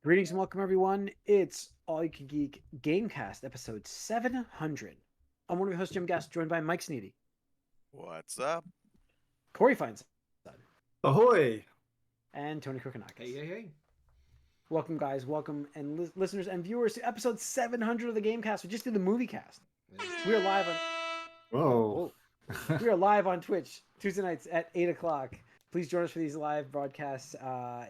Greetings and welcome, everyone. It's All You Can Geek Gamecast, episode 700. I'm one of your hosts, Jim Guest, joined by Mike Sneedy, What's up? Corey Feinstein, Ahoy! and Tony Hey, Kokonakis. hey, hey. Welcome, guys. Welcome, and listeners and viewers to episode 700 of the Gamecast. We just did the movie cast. We are live on. Whoa. Whoa. We are live on Twitch Tuesday nights at 8 o'clock. Please join us for these live broadcasts.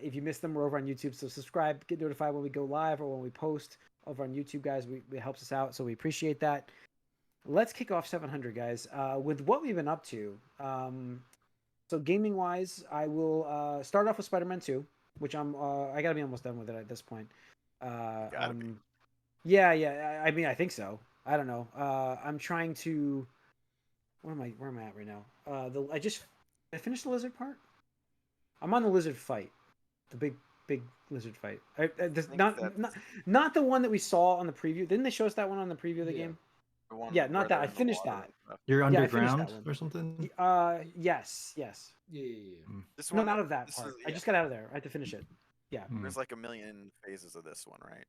If you missed them, we're over on YouTube, so subscribe, get notified when we go live or when we post over on YouTube, guys. It helps us out, so we appreciate that. Let's kick off 700, guys, with what we've been up to. So gaming-wise, I will start off with Spider-Man 2, which I gotta be almost done with it at this point. Gotta be. Yeah. I mean, I think so. I don't know. I'm trying to. Where am I at right now? I finished the lizard part. I'm on the lizard fight, the big lizard fight. Not the one that we saw on the preview. Didn't they show us that one on the preview of the game? Yeah, not that. I finished that. You're Yeah, I finished underground that one. or something? Yes. Yeah. This No, one, not of that this part. is- I just got out of there. I had to finish it. Yeah. There's like a million phases of this one, right?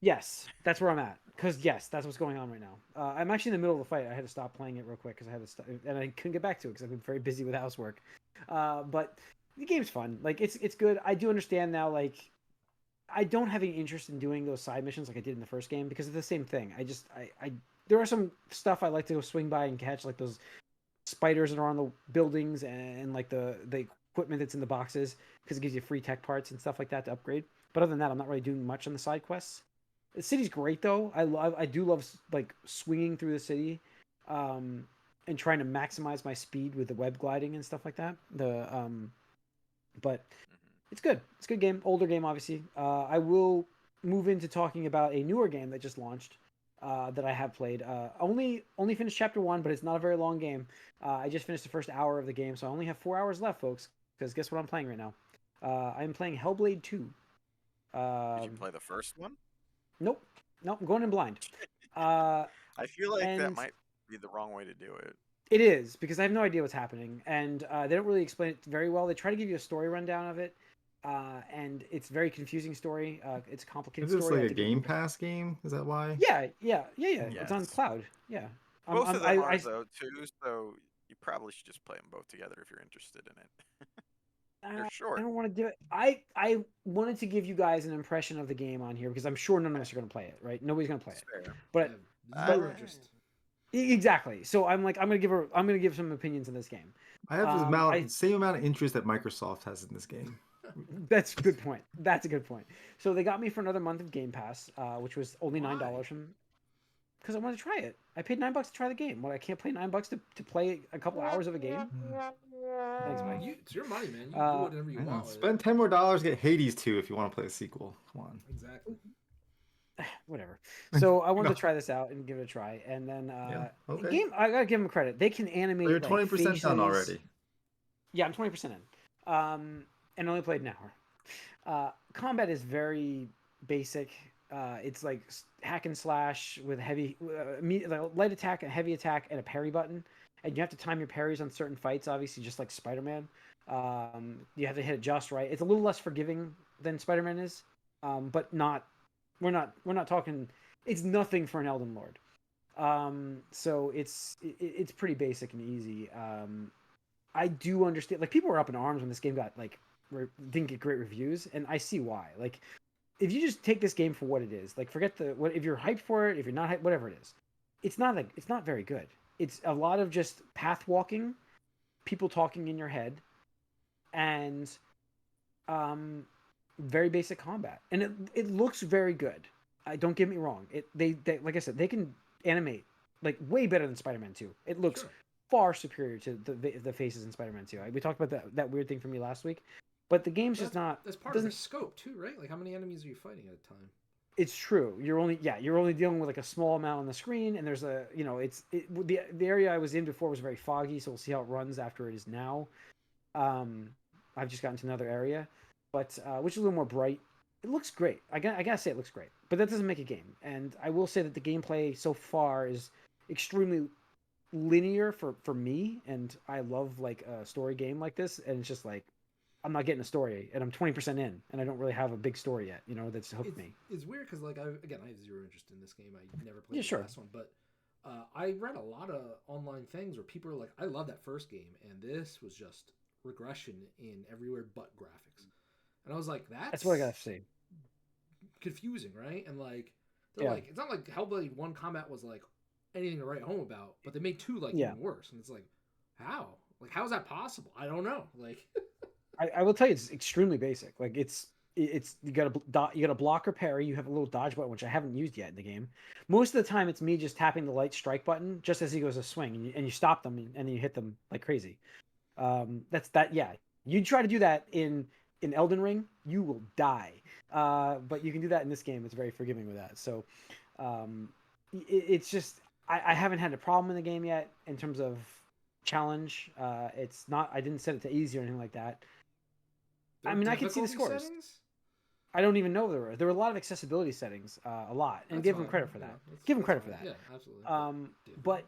Yes, that's where I'm at. Because yes, that's what's going on right now. I'm actually in the middle of the fight. I had to stop playing it real quick because I had to stop, and I couldn't get back to it because I've been very busy with housework. But the game's fun. Like it's good. I do understand now. Like I don't have any interest in doing those side missions like I did in the first game because it's the same thing. I there are some stuff I like to go swing by and catch, like those spiders that are on the buildings and like the equipment that's in the boxes because it gives you free tech parts and stuff like that to upgrade. But other than that, I'm not really doing much on the side quests. The city's great though. I do love like swinging through the city, and trying to maximize my speed with the web gliding and stuff like that. But it's good. It's a good game. Older game, obviously. I will move into talking about a newer game that just launched, that I have played. Only finished chapter 1, but it's not a very long game. I just finished the first hour of the game, so I only have 4 hours left, folks. Because guess what I'm playing right now? I'm playing Hellblade 2. Did you play the first one? Nope. I'm going in blind. I feel like that and- might be the wrong way to do it. It is because I have no idea what's happening, and they don't really explain it very well. They try to give you a story rundown of it, and it's a very confusing story. It's a complicated Is this story. like a Game Pass game? Is that why? Yeah. It's on Yes. cloud. Yeah. Both of them are though too, so you probably should just play them both together if you're interested in it. They're short. I don't want to do it. I wanted to give you guys an impression of the game on here because I'm sure none of us are going to play it, right? Nobody's going to play it. Fair. But Zero interest. exactly. So I'm going to give some opinions in this game. I have the same amount of interest that Microsoft has in this game. That's a good point. That's a good point. So they got me for another month of Game Pass, which was only $9 from. Because I wanted to try it. I paid $9 to try the game. What, I can't pay $9 to play a couple hours of a game? Thanks, Mike. It's your money, man. You can do whatever you want. Spend $10 more, get Hades 2 if you want to play a sequel. Come on. Exactly. Whatever. So I wanted to try this out and give it a try, and then okay. game. I gotta give them credit. They can animate. So you're like, 20% done already. Yeah, I'm 20% in. And only played an hour. Combat is very basic. It's like hack and slash with heavy, light attack, a heavy attack, and a parry button. And you have to time your parries on certain fights, obviously, just like Spider-Man. You have to hit it just right. It's a little less forgiving than Spider-Man is, but not. We're not talking. It's nothing for an Elden Lord. So it's pretty basic and easy. I do understand. Like people were up in arms when this game got didn't get great reviews, and I see why. Like if you just take this game for what it is, like forget if you're hyped for it, if you're not hyped, whatever it is, it's not very good. It's a lot of just path walking, people talking in your head, and very basic combat, and it looks very good. Don't get me wrong. They like I said, they can animate like way better than Spider-Man 2. It looks far superior to the faces in Spider-Man 2. We talked about that weird thing from me last week, but the game's just not. That's part of the scope too, right? Like how many enemies are you fighting at a time? It's true. You're only dealing with like a small amount on the screen, and there's the area I was in before was very foggy, so we'll see how it runs after it is now. I've just gotten to another area, but which is a little more bright. It looks great. I gotta say it looks great, but that doesn't make a game. And I will say that the gameplay so far is extremely linear for me, and I love like a story game like this, and it's just like I'm not getting a story, and I'm 20% in, and I don't really have a big story yet. That's hooked me. It's weird because like I have zero interest in this game. I never played Yeah, the sure. last one, but I read a lot of online things where people are like, I love that first game, and this was just regression in everywhere but graphics. And I was like, That's what I gotta say. Confusing, right? And like they're Yeah. like, it's not like Hellblade 1 combat was like anything to write home about, but they made 2 like Yeah. even worse. And it's like, how? Like, how is that possible? I don't know. Like, I will tell you, it's extremely basic. Like it's you got a block or parry. You have a little dodge button, which I haven't used yet in the game. Most of the time, it's me just tapping the light strike button just as he goes to swing, and you stop them, and then you hit them like crazy. That's that. Yeah, you try to do that in Elden Ring, you will die. But you can do that in this game. It's very forgiving with that. So it's just I haven't had a problem in the game yet in terms of challenge. It's not. I didn't set it to easy or anything like that. I mean, I can see the scores. Settings? I don't even know there were a lot of accessibility settings, a lot, and That's give them fine. credit for that. Yeah, Give them that's credit for fine. that. Yeah, absolutely.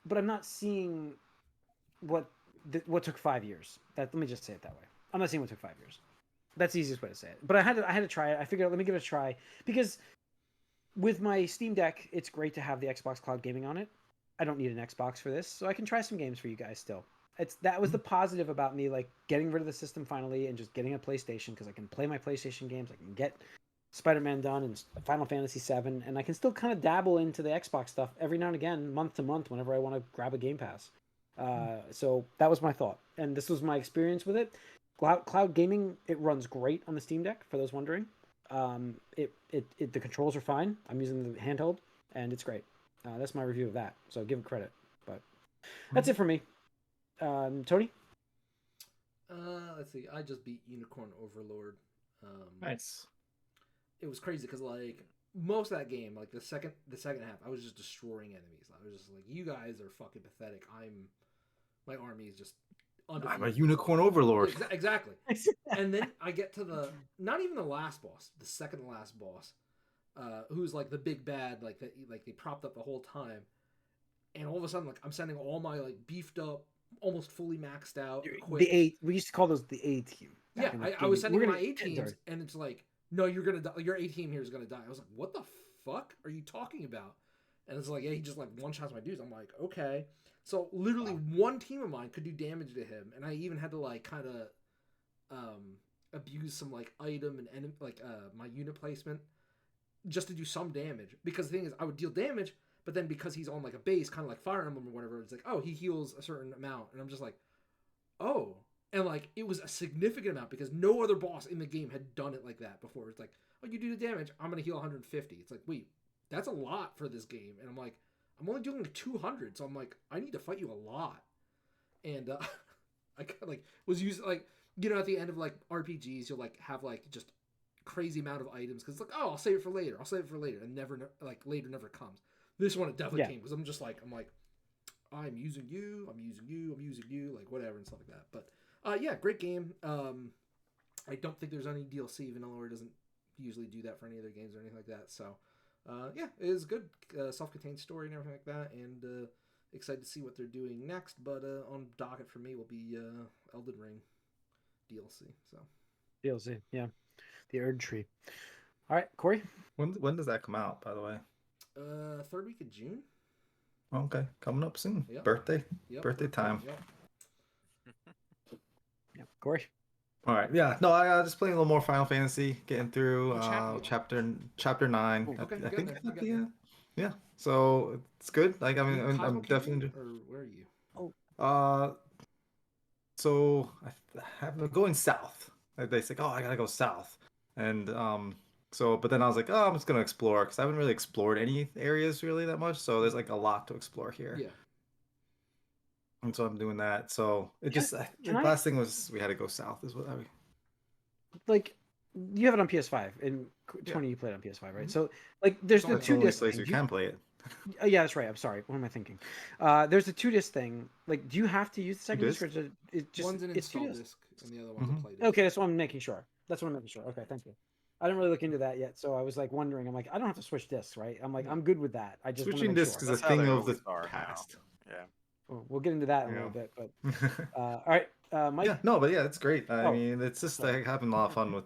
But I'm not seeing what took 5 years. Let me just say it that way. I'm not seeing what took 5 years. That's the easiest way to say it. But I had to try it. I figured, let me give it a try, because with my Steam Deck, it's great to have the Xbox Cloud Gaming on it. I don't need an Xbox for this, so I can try some games for you guys still. That was the positive about me, like getting rid of the system finally and just getting a PlayStation, because I can play my PlayStation games. I can get Spider-Man done and Final Fantasy VII, and I can still kind of dabble into the Xbox stuff every now and again, month to month, whenever I want to grab a Game Pass. So that was my thought, and this was my experience with it. Cloud gaming, it runs great on the Steam Deck, for those wondering. The controls are fine. I'm using the handheld, and it's great. That's my review of that, so give it credit. But that's it for me. Tony? Let's see. I just beat Unicorn Overlord. Nice. It was crazy because like most of that game, like the second half, I was just destroying enemies. I was just like, you guys are fucking pathetic. My army is just undefeated. I'm a Unicorn Overlord. Exactly. And then I get to not even the last boss, the second to last boss, who's like the big bad, like they propped up the whole time. And all of a sudden, like I'm sending all my like beefed up, almost fully maxed out. We used to call those the A team. Yeah, I was sending my A teams, and it's like, no, you're gonna die. Your A team here is gonna die. I was like, what the fuck are you talking about? And it's like, yeah, he just like one shots my dudes. I'm like, okay. So literally one team of mine could do damage to him, and I even had to like kind of abuse some like item and like my unit placement just to do some damage. Because the thing is, I would deal damage, but then because he's on like a base, kind of like Fire Emblem or whatever, it's like, oh, he heals a certain amount, and I'm just like, oh. And like it was a significant amount because no other boss in the game had done it like that before. It's like, oh, you do the damage, I'm gonna heal 150. It's like, wait, that's a lot for this game. And I'm like, I'm only doing like 200, so I'm like, I need to fight you a lot. And I like was using like, you know, at the end of like RPGs, you'll like have like just crazy amount of items because it's like, oh, I'll save it for later, and never like later never comes. This one it definitely came because I'm like, I'm using you, like whatever and stuff like that. But yeah, great game. I don't think there's any DLC. Vanillaware doesn't usually do that for any other games or anything like that. So yeah, it is good, self-contained story and everything like that, and excited to see what they're doing next. But on docket for me will be Elden Ring DLC. So DLC, yeah, the Erd Tree. All right, Corey. When does that come out, by the way? Third week of June. Okay, coming up soon. Yep. Birthday Birthday time. Yep. Yeah, Corey. All right, yeah. No, I just playing a little more Final Fantasy, getting through chapter 9. Okay, I think I got there. yeah. So it's good. Like I mean, I'm Cosmo definitely. or where are you? So I have going south. They say, oh, I gotta go south, and so but then I was like, oh, I'm just gonna explore because I haven't really explored any areas really that much. So there's like a lot to explore here. Yeah. And so I'm doing that. So it just the last thing was we had to go south. Is what I like. You have it on PS5, and Tony, you played it on PS5, right? Mm-hmm. So like, there's the 2-disc place you can play it. Yeah, that's right. I'm sorry. What am I thinking? There's the 2-disc thing. Like, do you have to use the second disc, or is it just one's an install disc and the other one's a play disc? Okay, that's what I'm making sure. Okay, thank you. I didn't really look into that yet, so I was like wondering. I'm like, I don't have to switch discs, right? I'm like, I'm good with that. I just switching discs is a thing of the past. Yeah. We'll get into that in a little bit, but all right. Mike. Yeah, no, but yeah, it's great. I Oh, mean, it's just sorry. like having a lot of fun with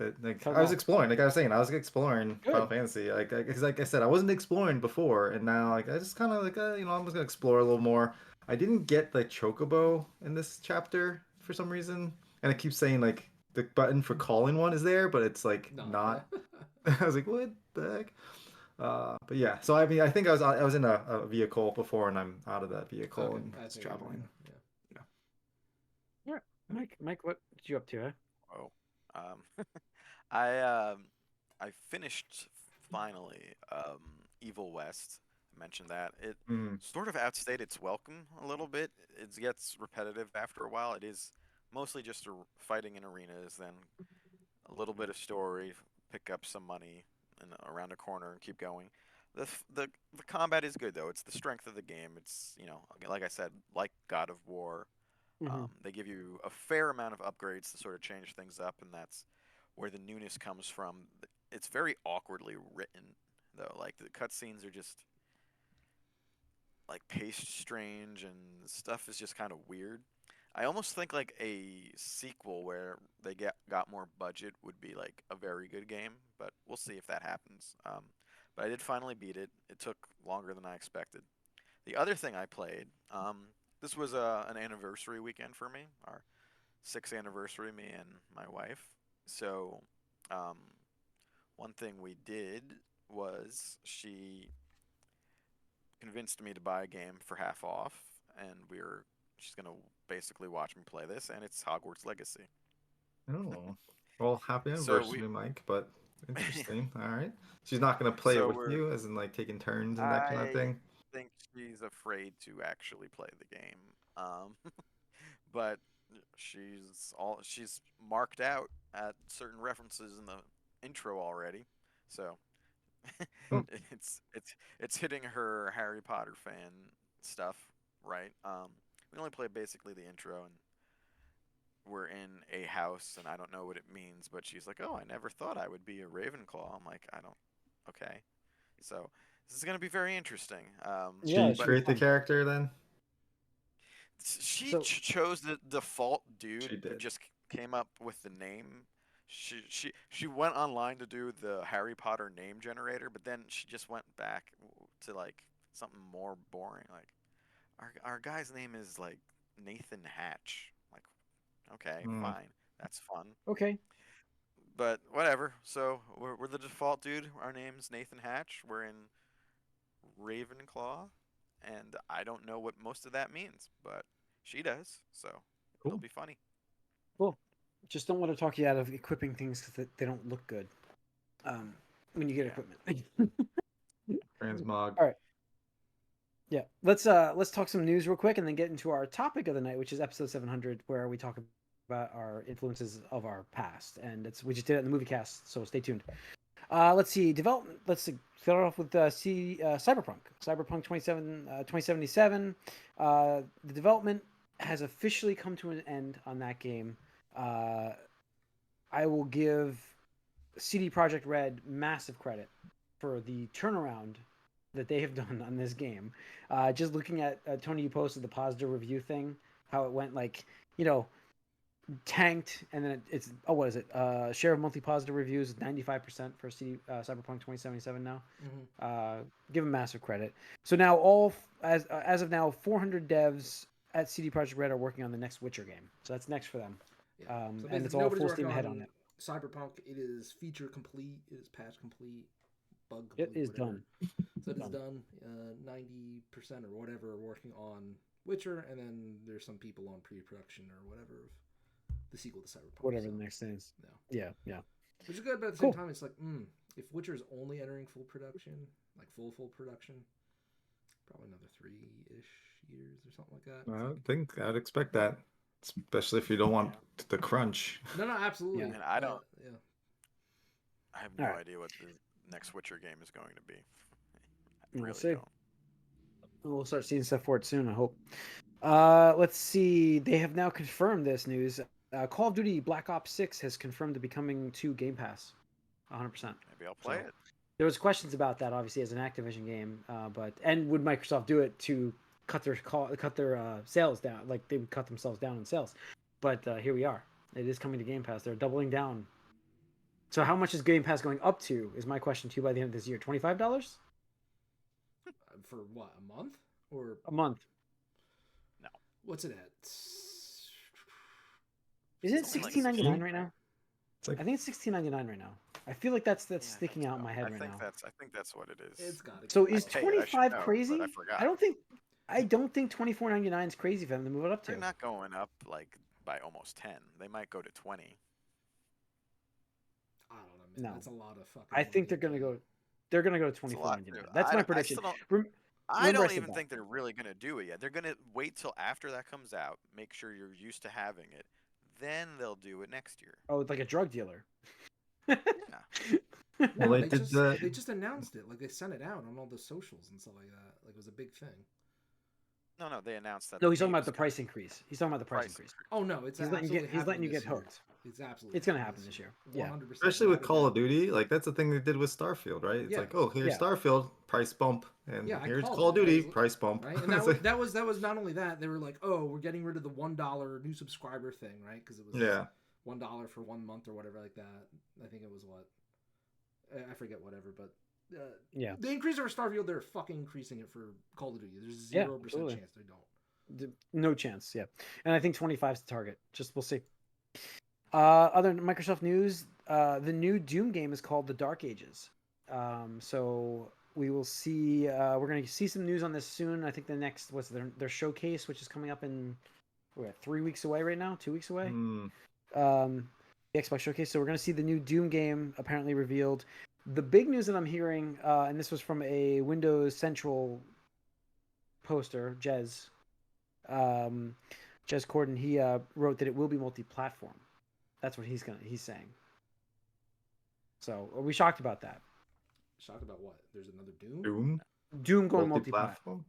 it. Like Tell I was them all. exploring, like I was saying, I was exploring Good. Final Fantasy. Because like I said, I wasn't exploring before, and now like I just kind of like I'm just gonna explore a little more. I didn't get the chocobo in this chapter for some reason, and it keeps saying like the button for calling one is there, but it's like not. I was like, what the heck? But yeah, so I mean, I think I was in a vehicle before, and I'm out of that vehicle Okay, and I it's think you're traveling. right, yeah. Yeah. Mike, what you up to? Huh? Oh, I finished finally Evil West. I mentioned that it Mm. sort of outstayed its welcome a little bit. It gets repetitive after a while. It is mostly just fighting in arenas, then a little bit of story, pick up some money, and around a corner and keep going. The combat is good though. It's the strength of the game. It's like I said, like God of War. Mm-hmm. They give you a fair amount of upgrades to sort of change things up, and that's where the newness comes from. It's very awkwardly written, though. Like the cutscenes are just like paced strange, and stuff is just kind of weird. I almost think like a sequel where they got more budget would be like a very good game, but we'll see if that happens. But I did finally beat it. It took longer than I expected. The other thing I played, this was an anniversary weekend for me, our 6th anniversary, me and my wife. So, um, one thing we did was she convinced me to buy a game for half off, and she's gonna basically watch me play this, and it's Hogwarts Legacy. Oh, well, happy So we, anniversary, Mike. But interesting. All right. She's not gonna play it so with we're. you, as in like taking turns and that kind of I thing. think she's afraid to actually play the game. But she's marked out at certain references in the intro already, so Oh, it's hitting her Harry Potter fan stuff, right? We only play basically the intro, and we're in a house, and I don't know what it means, but she's like, "Oh, I never thought I would be a Ravenclaw." I'm like, "I don't." Okay, so this is gonna be very interesting. Yeah, she it should But be create the fun. character then? she So, chose the default dude She who did. just came up with the name. She went online to do the Harry Potter name generator, but then she just went back to like something more boring. Like our guy's name is like Nathan Hatch. Like, okay, Mm. fine, that's fun, okay. but whatever. So we're the default dude. Our name's Nathan Hatch. We're in Ravenclaw, and I don't know what most of that means, but she does, so it'll Cool. be funny. Cool. Just don't want to talk you out of equipping things because they don't look good. When you get Yeah. equipment. Transmog. All right. Yeah. Let's talk some news real quick and then get into our topic of the night, which is episode 700, where we talk about our influences of our past, and we just did it in the movie cast, so stay tuned. Let's see development. Let's start off with Cyberpunk 2077. The development has officially come to an end on that game. I will give CD Projekt Red massive credit for the turnaround that they have done on this game. Just looking at Tony, you posted the positive review thing, how it went like, tanked, and then it's what is it? Share of monthly positive reviews 95% for Cyberpunk 2077 now. Mm-hmm. Give them massive credit. So now as of now, 400 devs at CD Projekt Red are working on the next Witcher game. So that's next for them. Yeah. So And it's all nobody's full working steam ahead on it. Cyberpunk. It is feature complete. It is patch complete. Bug It complete. is whatever. done. So it is done. 90% or whatever working on Witcher, and then there's some people on pre-production or whatever of the sequel to Cyberpunk. Whatever the next thing is. Yeah. Which is good, but at the same time, it's like, if Witcher is only entering full production, like full production, probably another 3-ish years or something like that. I think I'd expect that, especially if you don't want the crunch. No, absolutely. And I don't. Yeah. I have no idea what the next Witcher game is going to be. I really don't. We'll start seeing stuff for it soon, I hope. Let's see. They have now confirmed this news. Call of Duty Black Ops 6 has confirmed to be coming to Game Pass. 100%. Maybe I'll play it. There was questions about that, obviously, as an Activision game, and would Microsoft do it to cut their sales down, like they would cut themselves down in sales. But here we are. It is coming to Game Pass. They're doubling down. So how much is Game Pass going up to? Is my question to you by the end of this year? $25 For what, a month or a month? No. What's it at? Is it It's only like $16.99 right now? It's like I think it's $16.99 right now. I feel like that's sticking out in my head right now. I think that's what it is. It's got to. So I is paid, I should 25 know, crazy? but I forgot. I don't think $24.99 is crazy for them to move it up to. They're not going up like by almost 10. They might go to 20. I don't know, man. No. That's a lot of fucking. I think they're gonna go. They're gonna go to It's a lot, $24.99. dude. That's I- my I prediction. still don't- Rem- I Remember I don't said even that. think they're really going to do it yet. They're going to wait till after that comes out, make sure you're used to having it. Then they'll do it next year. Oh, it's like a drug dealer. Yeah. No, Well, they they did just the- they just announced it. Like they sent it out on all the socials and stuff like that. Like it was a big thing. No, they announced that. No, the he's talking game about is the gonna- price increase. He's talking about the price increase. Oh no, it's He's letting you absolutely get happening this year. hooked. It's absolutely. It's gonna happen this year. Yeah. 100%. Especially with Call of Duty, like that's the thing they did with Starfield, right? It's Yeah. like, oh, here's Yeah. Starfield, price bump, and Yeah, I here's called Call of it. Duty, It was- price bump. Right, and It's like- that was not only that. They were like, oh, we're getting rid of the $1 new subscriber thing, right? Because it was yeah, $1 for 1 month or whatever like that. I think it was what I forget, whatever, but. Yeah. They increase it for Starfield. They're fucking increasing it for Call of Duty. There's Yeah, 0% absolutely. chance they don't. No chance. Yeah, and I think 25 is the target. Just we'll see. Other Microsoft news: the new Doom game is called The Dark Ages. So we will see. We're going to see some news on this soon. I think the next what's their showcase, which is coming up in 3 weeks away right now, 2 weeks away. Hmm. The Xbox showcase. So we're going to see the new Doom game apparently revealed. The big news that I'm hearing, and this was from a Windows Central poster, Jez Corden, he wrote that it will be multi-platform. That's what he's saying. So are we shocked about that? Shocked about what? There's another Doom? Doom going multi-platform.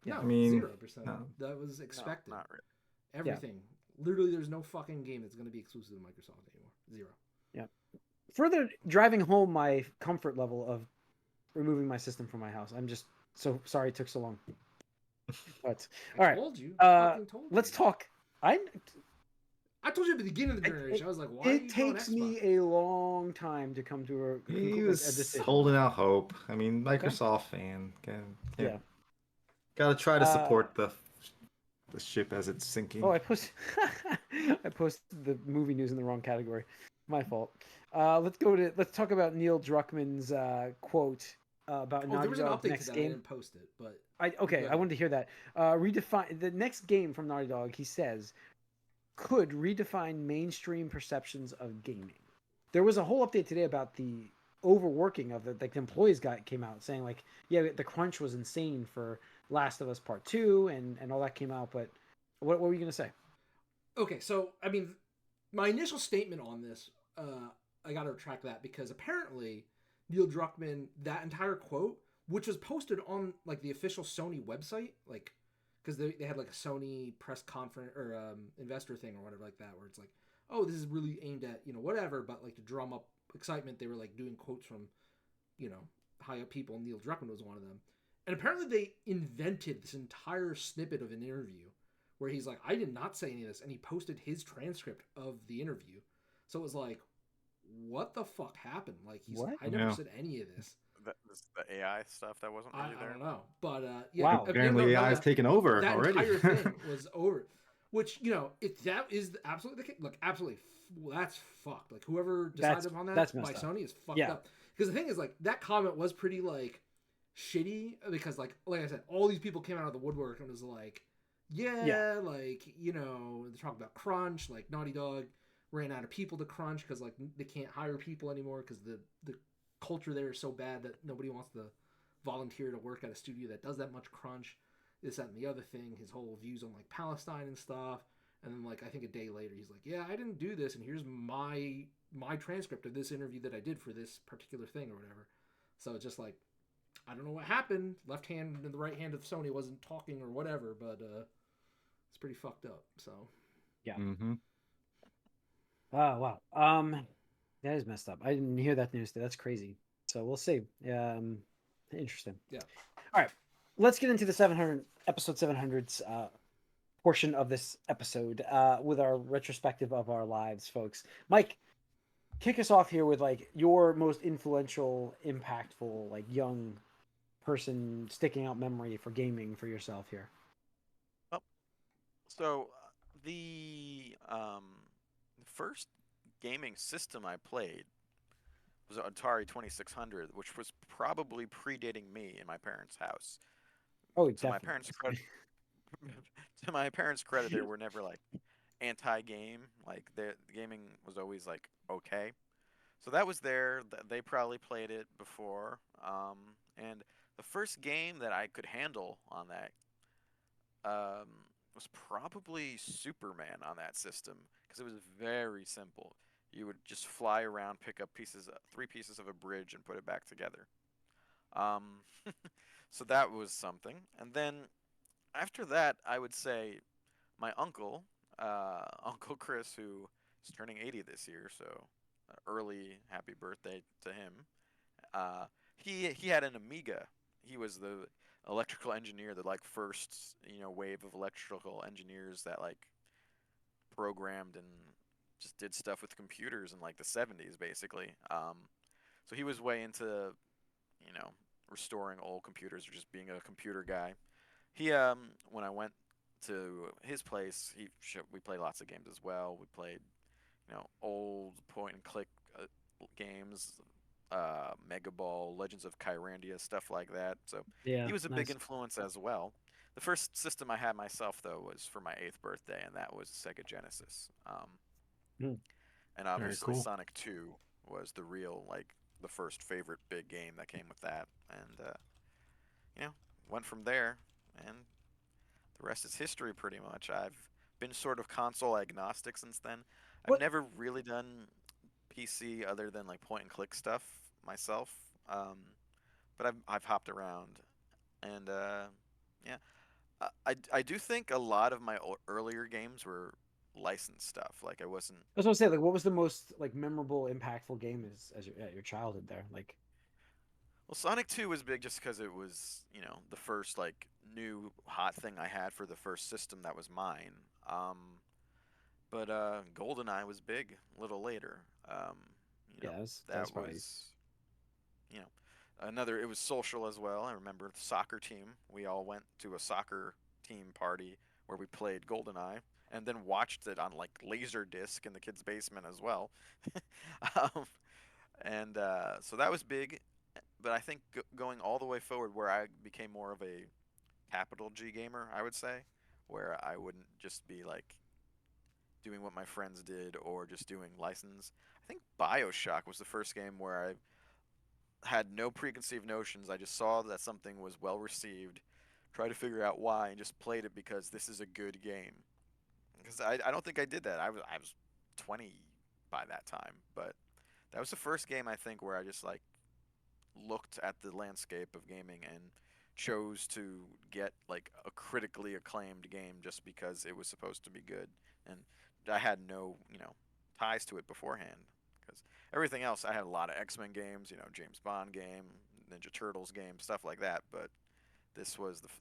No, I mean, 0%. no. That was expected. No, not really. Everything. Literally, there's no fucking game that's going to be exclusive to Microsoft anymore. 0. Further driving home my comfort level of removing my system from my house. I'm just so sorry it took so long. But all right, Told you. let's talk. I told you at the beginning of the generation. I was like, why? It takes me a long time to come to a He a was decision. holding out hope. I mean, Microsoft fan. Yeah. Got to try to support the ship as it's sinking. Oh, I posted the movie news in the wrong category. My fault. Let's talk about Neil Druckman's quote about Naughty there was an Dog's update next to that. I game. didn't post it, but I wanted to hear that. Redefine the next game from Naughty Dog. He says could redefine mainstream perceptions of gaming. There was a whole update today about the overworking of it. Like the employees came out saying like, yeah, the crunch was insane for Last of Us Part 2 and all that came out. But what were you gonna say? Okay, so I mean, my initial statement on this, I got to retract that because apparently Neil Druckman, that entire quote, which was posted on like the official Sony website, like because they had like a Sony press conference or investor thing or whatever like that, where it's like, oh, this is really aimed at whatever, but like to drum up excitement, they were like doing quotes from high up people. Neil Druckmann was one of them, and apparently they invented this entire snippet of an interview where he's like, I did not say any of this, and he posted his transcript of the interview. So it was like, what the fuck happened? Like, I never said any of this. The AI stuff that wasn't really there. I don't know, but yeah. Wow. Apparently AI is taken over that already. That entire thing was over. Which, if that is absolutely the case, look, absolutely, that's fucked. Like, whoever decided upon that by Sony is fucked up. Because the thing is, like, that comment was pretty, like, shitty, because, like I said, all these people came out of the woodwork and was like, like, they're talking about crunch, like, Naughty Dog ran out of people to crunch because, like, they can't hire people anymore because the culture there is so bad that nobody wants to volunteer to work at a studio that does that much crunch, this, that, and the other thing, his whole views on, like, Palestine and stuff, and then, like, I think a day later, he's like, yeah, I didn't do this, and here's my transcript of this interview that I did for this particular thing or whatever. So it's just like, I don't know what happened, left hand and the right hand of Sony wasn't talking or whatever, but it's pretty fucked up, so. Yeah. Mm-hmm. Wow. That is messed up. I didn't hear that news today. That's crazy. So we'll see. Interesting. Yeah. All right. let's get into the 700 episode 700's portion of this episode with our retrospective of our lives, folks. Mike, kick us off here with like your most influential, impactful, like young person sticking out memory for gaming for yourself here. Oh, so the first gaming system I played was an Atari 2600, which was probably predating me in my parents' house. Oh, To my definitely. parents' credit, to my parents' credit, they were never like anti-game. Like the gaming was always like okay. So that was there. They probably played it before. And the first game that I could handle on that um, was probably Superman on that system because it was very simple. You would just fly around, pick up three pieces of a bridge, and put it back together. Um, so that was something. And then after that, I would say my uncle, Uncle Chris, who is turning 80 this year, so early happy birthday to him. Uh, he had an Amiga. He was the electrical engineer, the like first wave of electrical engineers that like programmed and just did stuff with computers in like the 70s, basically. So he was way into restoring old computers or just being a computer guy. He when I went to his place, we played lots of games as well. We played old point and click games, Mega Ball, Legends of Kyrandia, stuff like that. So Yeah, he was a big nice. influence as well. The first system I had myself though was for my 8th birthday, and that was Sega Genesis. Mm. And Very obviously cool. Sonic 2 was the real like the first favorite big game that came with that, and you know went from there, and the rest is history pretty much. I've been sort of console agnostic since then. I've What never really done PC other than like point and click stuff myself. Um, but I've hopped around, and yeah, I do think a lot of my earlier games were licensed stuff. Like I wasn't. I was gonna say, like, what was the most like memorable, impactful game as your childhood there? Like, Well, Sonic 2 was big just because it was, the first like new hot thing I had for the first system that was mine. Um, but GoldenEye was big a little later. You know, yeah, that was that probably was you know another. It was social as well. I remember the soccer team. We all went to a soccer team party where we played GoldenEye and then watched it on like laser disc in the kids' basement as well. um, and so that was big. But I think going all the way forward, where I became more of a capital G gamer, I would say, where I wouldn't just be like doing what my friends did or just doing license. I think BioShock was the first game where I had no preconceived notions. I just saw that something was well received, tried to figure out why, and just played it because this is a good game. Because I don't think I did that. I was 20 by that time, but that was the first game I think where I just like looked at the landscape of gaming and chose to get like a critically acclaimed game just because it was supposed to be good, and I had no ties to it beforehand because everything else I had a lot of X-Men games, James Bond game, Ninja Turtles game, stuff like that, but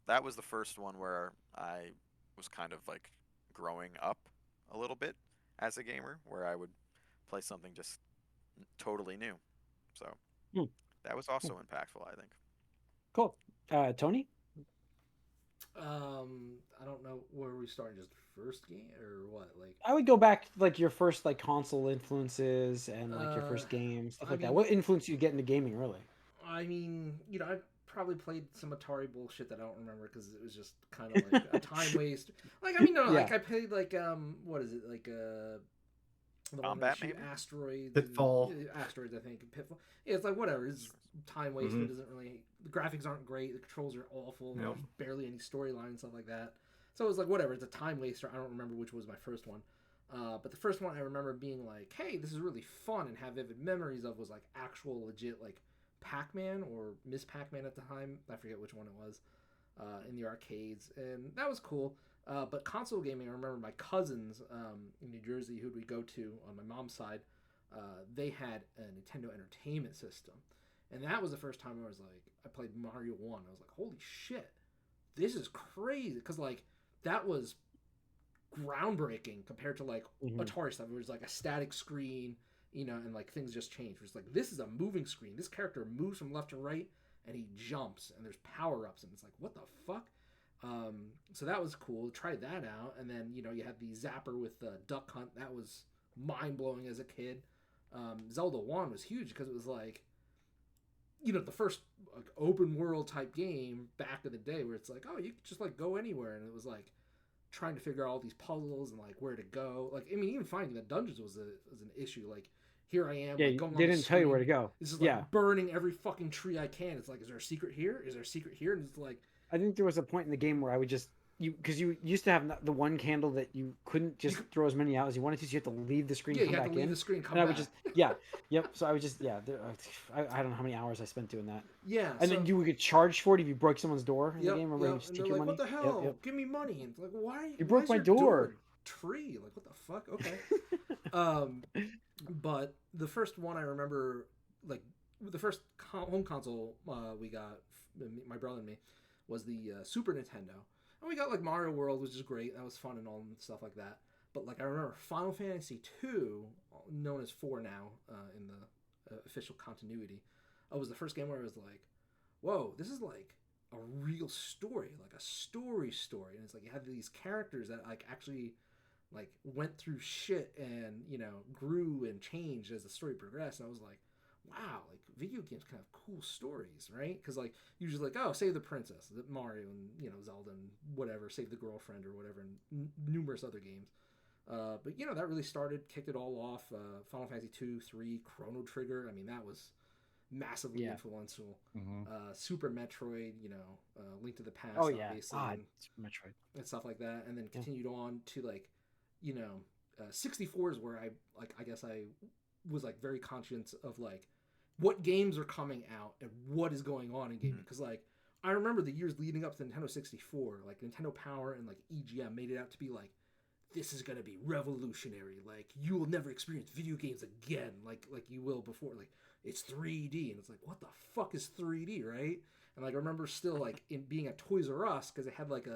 that was the first one where I was kind of like growing up a little bit as a gamer where I would play something just totally new. So hmm, that was hmm, also impactful, I think. cool. Tony, I don't know where we started. Just first game or what? Like, I would go back like your first like console influences and like your uh, first game stuff I like that. mean, What influenced you get into gaming early? I probably played some Atari bullshit that I don't remember because it was just kind of like a time waste. Like, I mean, no, Yeah, like I played like what is it like the one where you Combat, shoot maybe? asteroids and Pitfall. asteroids, I think, and Pitfall. Yeah, it's like whatever. It's time waste, but Mm-hmm. it doesn't really. The graphics aren't great. The controls are awful. Yep. There's barely any storyline and stuff like that. So it was like whatever. It's a time waster. I don't remember which was my first one. But the first one I remember being like, "Hey, this is really fun," and have vivid memories of was like actual legit like Pac-Man or Miss Pac-Man at the time. I forget which one it was in the arcades, and that was cool. But console gaming, I remember my cousins in New Jersey, who we go to on my mom's side, they had a Nintendo Entertainment System, and that was the first time I was like, I played Mario 1. I was like, holy shit! this is crazy, because like that was groundbreaking compared to like Atari stuff. It was like a static screen, and like things just changed. It was like, this is a moving screen. This character moves from left to right and he jumps and there's power ups and it's like, what the fuck? So that was cool. Tried that out, and then you had the Zapper with the Duck Hunt. That was mind blowing as a kid. Zelda 1 was huge because it was like, the first like open world type game back in the day where it's like, oh, you could just like go anywhere, and it was like trying to figure out all these puzzles and like where to go. Like, I mean, even finding the dungeons was an issue. Like, here I am. Yeah, like, going they on didn't tell you where to go. This is like burning every fucking tree I can. It's like, is there a secret here? Is there a secret here? And it's like, I think there was a point in the game where I would just because you used to have the one candle that you couldn't just throw as many out as you wanted to, so you had to leave the screen. Yeah, come you have back to leave in. the screen. Come and back. I would just yep. So I would just I don't know how many hours I spent doing that. Yeah, and then you would get charged for it if you broke someone's door in the game. Remember, you just and take they're your like, money. what the hell? Give me money. And it's like, why? You broke my door. Tree. Like, what the fuck? Okay. But the first one I remember, like the first home console we got, my brother and me, was the Super Nintendo. And we got like Mario World, which is great. That was fun and all and stuff like that. But like I remember Final Fantasy 2, known as 4 now in the official continuity, was the first game where I was like, whoa, this is like a real story, like a story. And it's like you had these characters that like actually like went through shit and grew and changed as the story progressed. And I was like, wow, like video games can have cool stories, right? Because like usually like, oh, save the princess, Mario and Zelda and whatever, save the girlfriend or whatever, and numerous other games. But that really kicked it all off. Final Fantasy 2, 3, Chrono Trigger. I mean, that was massively influential. Super Metroid, Link to the Past, obviously, Super Metroid and stuff like that, and then continued on to like 64 is where I guess I was like very conscious of like what games are coming out and what is going on in gaming, because like I remember the years leading up to Nintendo 64, like Nintendo Power and like EGM made it out to be like, this is gonna be revolutionary, like you will never experience video games again like you will before, like it's 3D, and it's like, what the fuck is 3D, right? And like I remember still like in being at Toys R Us, because it had like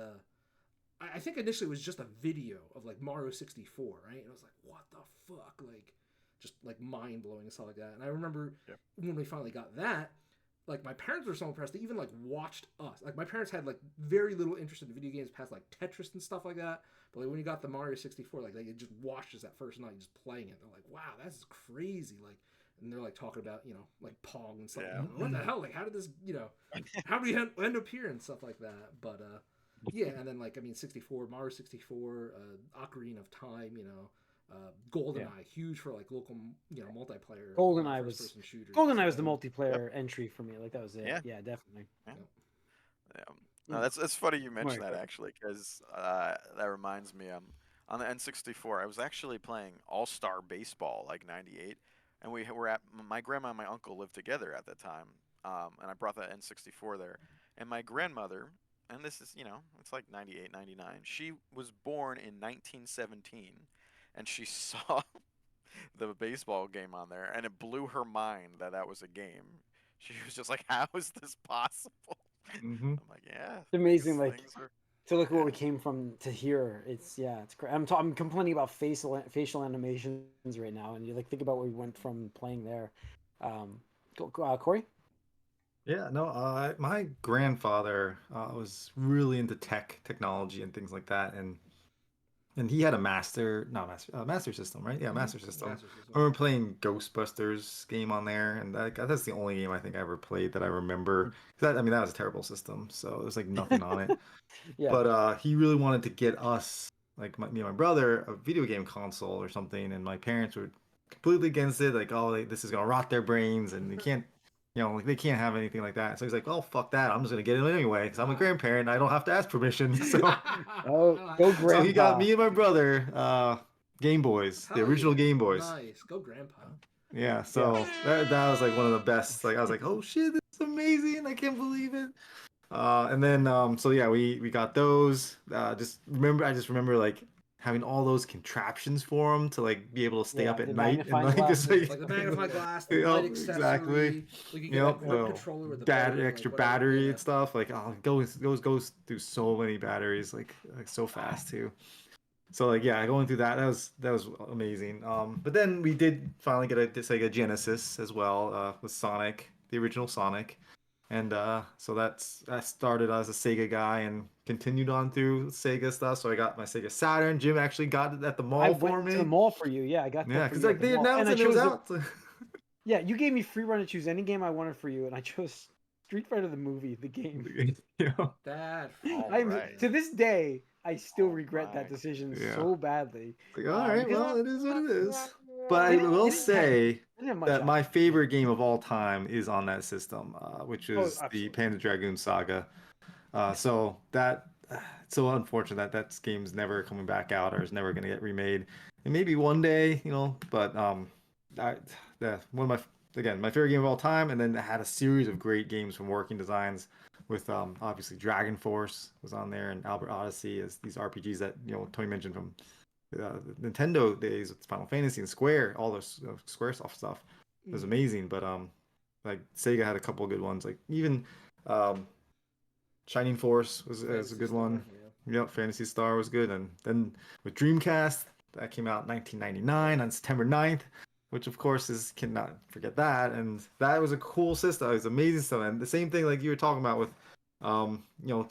I think initially it was just a video of like Mario 64, right? And I was like, what the fuck, like just like mind blowing and stuff like that. And I remember when we finally got that, like my parents were so impressed. They even like watched us. Like my parents had like very little interest in video games past like Tetris and stuff like that. But like when you got the Mario 64, like they just watched us that first night just playing it. They're like, wow, that's crazy. Like, and they're like talking about like Pong and stuff. Yeah. Like, what the hell? Like, how did this? How did we end up here and stuff like that? But and then like 64, Mario 64, Ocarina of Time, GoldenEye, huge for like local, multiplayer. GoldenEye was the multiplayer entry for me. Like that was it. Yeah, definitely. Yeah. No, that's funny you mentioned that actually, because that reminds me. On the N64, I was actually playing All-Star Baseball like '98, and we were at my grandma and my uncle lived together at that time, and I brought that N64 there, and my grandmother. And this is, it's like 98, 99. She was born in 1917, and she saw the baseball game on there, and it blew her mind that was a game. She was just like, how is this possible? I'm like, it's amazing, like, to look what we came from to here. It's great. I'm complaining about facial animations right now, and you like think about what we went from playing there. Corey? Yeah, no, my grandfather was really into technology and things like that, and he had a master system, right? Yeah, master system. I remember playing Ghostbusters game on there, and that's the only game I think I ever played that I remember. That was a terrible system, so there's like nothing on it. But he really wanted to get us, like me and my brother, a video game console or something, and my parents were completely against it. Like, oh, this is gonna rot their brains, and they can't. Like they can't have anything like that. So he's like, "Oh, fuck that! I'm just gonna get it anyway because I'm a grandparent. And I don't have to ask permission." So, go grandpa. So he got me and my brother Game Boys, the original Game Boys. Nice, go grandpa. Yeah. So that was like one of the best. Like I was like, "Oh shit, this is amazing! I can't believe it." And then we got those. I just remember like having all those contraptions for them to like be able to stay Yeah, up at the night and magnifying like just glasses. Like the magnifying glass, the Yep, light exactly. accessory. Like you get like one controller with the battery, Extra like whatever. battery Yeah. and stuff. Like, oh, goes through so many batteries, like so fast too. So like yeah, going through that was amazing. But then we did finally get a Sega Genesis as well, with Sonic, the original Sonic. And so that started as a Sega guy and continued on through Sega stuff. So I got my Sega Saturn. Jim actually got it at the I mall for went to the me. mall for you. Yeah, I got Yeah, that for because you at like the they mall, and announced I it was chose out. Yeah, you gave me free run to choose any game I wanted for you, and I chose Street Fighter the movie, the game. Yeah. That. Alright. To this day, I still regret that Alright. decision Yeah. so badly. Like, all right, Because well, it is what it is. But I They will didn't have say much that my options. favorite game of all time is on that system, which Oh, is the absolutely. Panzer Dragoon Saga. So that it's so unfortunate that that game's never coming back out or is never going to get remade. And maybe one day, but I, one of my favorite game of all time, and then it had a series of great games from Working Designs with obviously Dragon Force was on there and Albert Odyssey as these RPGs that Tony mentioned from the Nintendo days with Final Fantasy and Square, all those SquareSoft stuff. It was amazing, but like Sega had a couple of good ones, like even um, Shining Force was a good one. Yep, Fantasy Star was good, and then with Dreamcast that came out in 1999 on September 9th, which of course is cannot forget that, and that was a cool system. It was amazing stuff, and the same thing like you were talking about with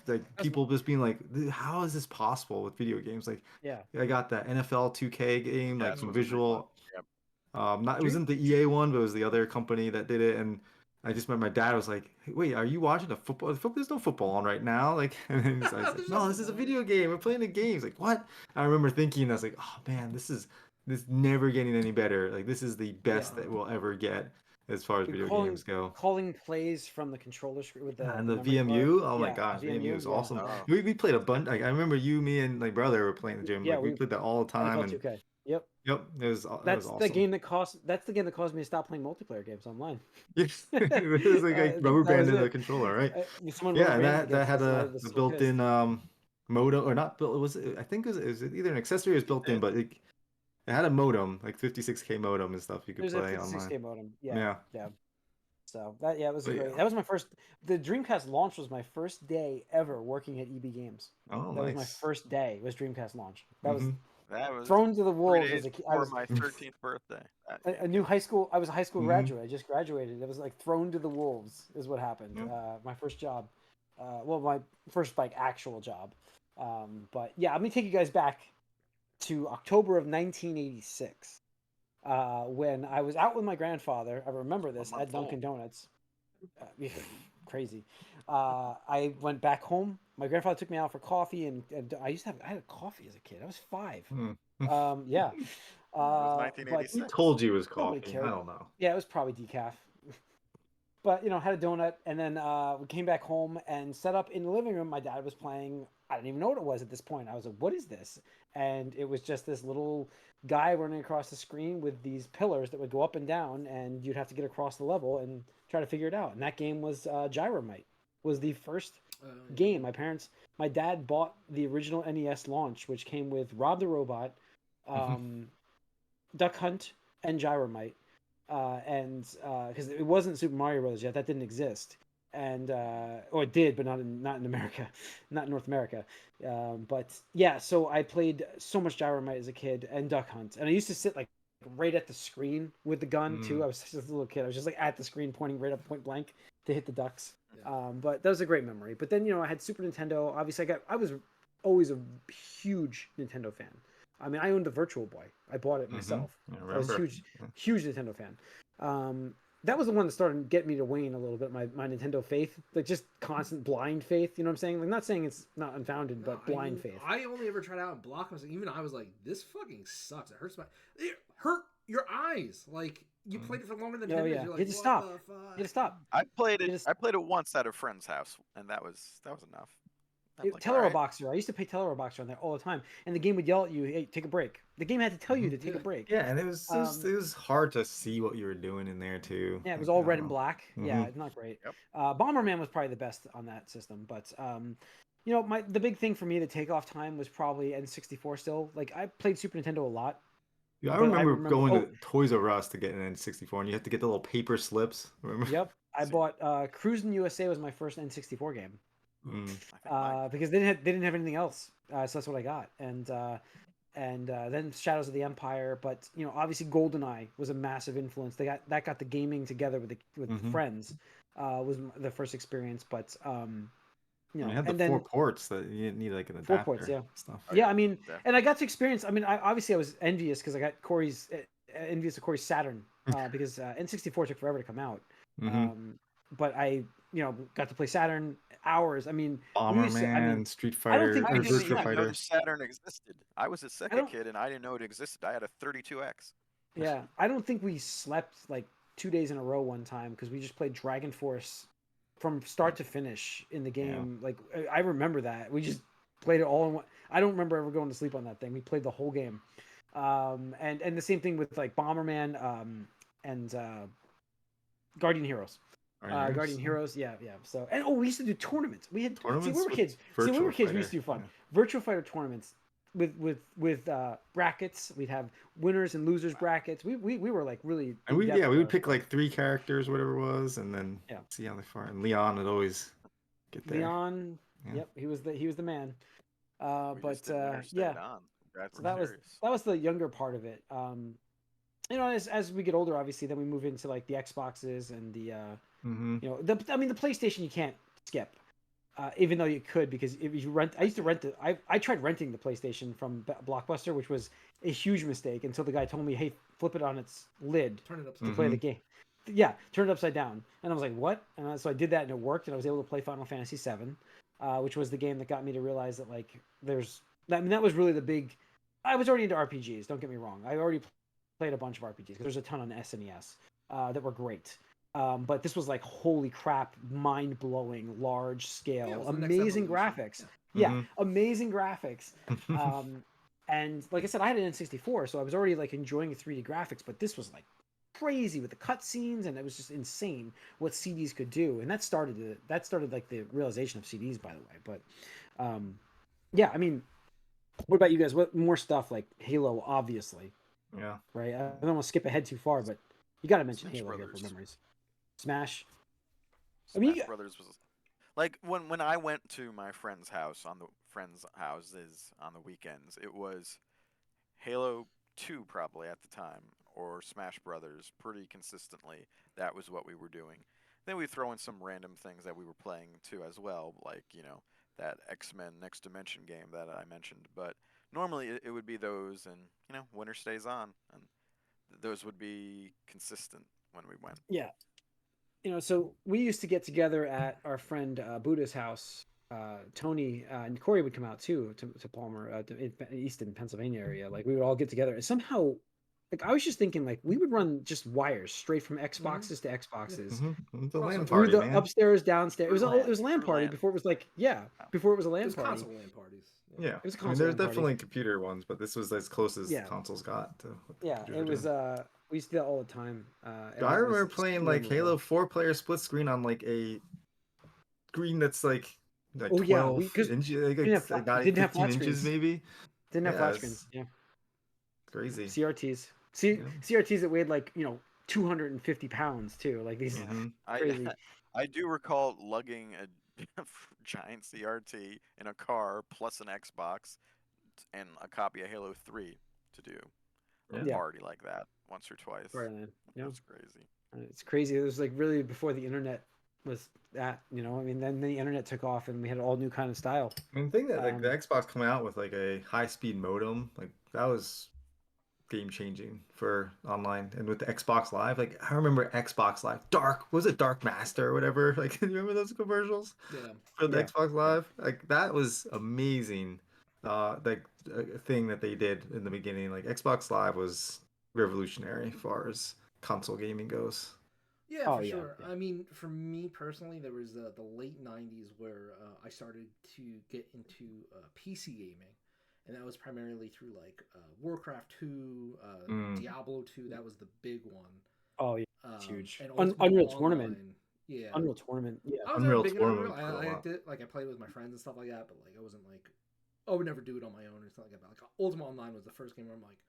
like people just being like, how is this possible with video games? Like, Yeah. I got that NFL 2K game, like Yes, some was a great one. visual. Yep. It wasn't the EA one, but it was the other company that did it, and I just remember my dad was like, hey, "Wait, are you watching the football? There's no football on right now." Like, and then I was like, "No, this is a video game. We're playing a game." He's like, "What?" I remember thinking, I was like, "Oh man, this never getting any better. Like, this is the best that we'll ever get as far as Dude, video games go." calling plays from the controller screen with And the the memory card. VMU, oh my Yeah, gosh, VMU VMU. is Yeah. awesome. Oh, We played a bunch. Like, I remember you, me, and like brother were playing the gym. Yeah, Like we played that all the time, NFL and 2K. Yep. yep, that was That's the awesome. game that cost. That's the game that caused me to stop playing multiplayer games online. It was like a rubber That was band in the it. controller, right? Someone Yeah, rubber and banded that against had us, and I the was so pissed. built-in modem, or not built. I think it was either an accessory or it was built in, but it had a modem, like 56K modem and stuff you could There's a play online. 56K modem. Yeah. Yeah. So it was But great. yeah. That was my first. The Dreamcast launch was my first day ever working at EB Games. Oh, That was my nice. first day. Was Dreamcast launch. That was that was thrown to the 3 wolves days as a kid. I before was my 13th birthday. That a game new came high school. I was a high school Mhm. graduate. I just graduated. It was like thrown to the wolves is what happened. Yep. My first job. My first like actual job. But yeah, let me take you guys back to October of 1986. When I was out with my grandfather. I remember this month at Dunkin' old. Donuts. Crazy. I went back home. My grandfather took me out for coffee, and I had a coffee as a kid. I was 5. Yeah. It was But 1986. He told you it was nobody coffee. cared. I don't know. Yeah, it was probably decaf. But had a donut, and then we came back home and set up in the living room. My dad was playing. I didn't even know what it was at this point. I was like, "What is this?" And it was just this little guy running across the screen with these pillars that would go up and down, and you'd have to get across the level and try to figure it out. And that game was Gyromite. Was the first game. My dad bought the original NES launch, which came with Rob the Robot, Duck Hunt, and Gyromite. And because it wasn't Super Mario Bros. Yet, that didn't exist, and or it did, but not in America, not in North America. But yeah, so I played so much Gyromite as a kid and Duck Hunt, and I used to sit like right at the screen with the gun too. I was just a little kid. I was just like at the screen, pointing right up point blank to hit the ducks. But that was a great memory. But then I had Super Nintendo. Obviously, I was always a huge Nintendo fan. I mean, I owned a Virtual Boy. I bought it myself. I was a huge Nintendo fan. That was the one that started getting me to wane a little bit, my Nintendo faith. Like, just constant blind faith, you know what I'm saying? Like, not saying it's not unfounded, but blind faith. I only ever tried out in block. Even I was like, this fucking sucks. It hurt your eyes. Like, you played it for longer than 10 minutes. You're like, you had to stop. You had to stop. I played it once at a friend's house, and that was enough. Tellero Boxer. I used to play Tellero Boxer on there all the time, and the game would yell at you, "Hey, take a break." The game had to tell you to take a break. Yeah, and it was hard to see what you were doing in there too. Yeah, it was all red and black. Yeah, it's not great. Yep. Bomberman was probably the best on that system, but the big thing for me, the takeoff time was probably N64 still. Like I played Super Nintendo a lot, Yeah, I but remember going to Toys R Us to get an N64, and you had to get the little paper slips. Remember? yep, I bought Cruisin' USA was my first N64 game. Because they didn't have anything else, so that's what I got, and then Shadows of the Empire. But obviously GoldenEye was a massive influence. That got the gaming together with friends, was the first experience. But You had the and then 4 ports that you didn't need like an 4 adapter. ports, yeah, Stuff. yeah. I mean, and I got to experience. I mean, I was envious because I got envious of Corey's Saturn because N64 took forever to come out. But I got to play Saturn hours. I mean, Bomberman, Street Fighter, I don't think I we didn't just even know the Saturn existed. I was a Sega don't- kid, and I didn't know it existed. I had a 32X. Yeah, I don't think we slept like 2 days in a row one time because we just played Dragon Force from start to finish in the game. Like I remember that we just played it all in one. I don't remember ever going to sleep on that thing. We played the whole game, and the same thing with like Bomberman and Guardian Heroes. Guardian Heroes, yeah. So we used to do tournaments. We had tournaments. We were kids. We used to do fun. Virtual Fighter tournaments with brackets. We'd have winners and losers brackets. We were like really. And we would pick like 3 characters, whatever it was, and then see how they far. And Leon would always get there. Leon, yep, he was the man. But yeah, so that was the younger part of it. As we get older, obviously, then we move into like the Xboxes and the the PlayStation you can't skip, even though you could, because if you rent, I used to rent I tried renting the PlayStation from Blockbuster, which was a huge mistake until the guy told me, hey, flip it on its lid to play the game. Yeah, turn it upside down, and I was like, what? And so I did that, and it worked, and I was able to play Final Fantasy VII, which was the game that got me to realize that like that was really the big. I was already into RPGs. Don't get me wrong. I already played a bunch of RPGs because there's a ton on SNES that were great. But this was like, holy crap, mind-blowing, large scale, amazing graphics. Amazing graphics. And like I said, I had an N64, so I was already like enjoying the 3D graphics, but this was like crazy with the cutscenes, and it was just insane what CDs could do. And that started like the realization of CDs, by the way. But yeah, I mean, what about you guys? What more stuff like Halo, obviously? Yeah. Right. I don't want to skip ahead too far, but you got to mention Halo here for memories. Smash. Smash Brothers was like when I went to my friend's house on the weekends. It was Halo 2 probably at the time, or Smash Brothers pretty consistently. That was what we were doing. Then we'd throw in some random things that we were playing too as well, like that X-Men Next Dimension game that I mentioned. But normally it would be those, and Winter Stays On, and those would be consistent when we went. Yeah. So we used to get together at our friend Buddha's house. Tony and Corey would come out too to Palmer, to Easton, Pennsylvania area. Like we would all get together, and somehow, like I was just thinking, like we would run just wires straight from Xboxes to Xboxes The LAN through party, the man. upstairs, downstairs. It was a LAN party LAN. before it was like before it was a LAN party. Console LAN parties. Yeah, It was a I mean, console there's LAN definitely party. computer ones, but this was as close as consoles got to. It was. We used to do that all the time. I remember playing like Halo 4-player split screen on like a screen that's like 12 inches, didn't have flat inches screens. maybe. Didn't have flat screens. Yeah. Crazy. CRTs. CRTs that weighed like 250 pounds too. Like these crazy. I do recall lugging a giant CRT in a car plus an Xbox and a copy of Halo 3 to do a party like that once or twice. Right, man. That's crazy. It's crazy. It was like really before the internet was that. I mean, then the internet took off and we had an all new kind of style. I mean, the thing that like the Xbox coming out with like a high-speed modem, like that was game changing for online. And with the Xbox Live, like I remember Xbox Live was it Dark Master or whatever? Like, do you remember those commercials? Yeah. For the Xbox Live, like that was amazing. Like a thing that they did in the beginning, like Xbox Live was revolutionary as far as console gaming goes. Yeah, for sure. Yeah. I mean, for me personally, there was the late 90s where I started to get into PC gaming. And that was primarily through like Warcraft 2, Diablo 2. That was the big one. Oh, yeah. It's huge. And Unreal Tournament. Yeah. Unreal Tournament. Yeah. I was Unreal never big into Unreal. Tournament I for a liked it. Like I played with my friends and stuff like that, but like I wasn't like I would never do it on my own or something like that. Like Ultima Online was the first game where I'm like,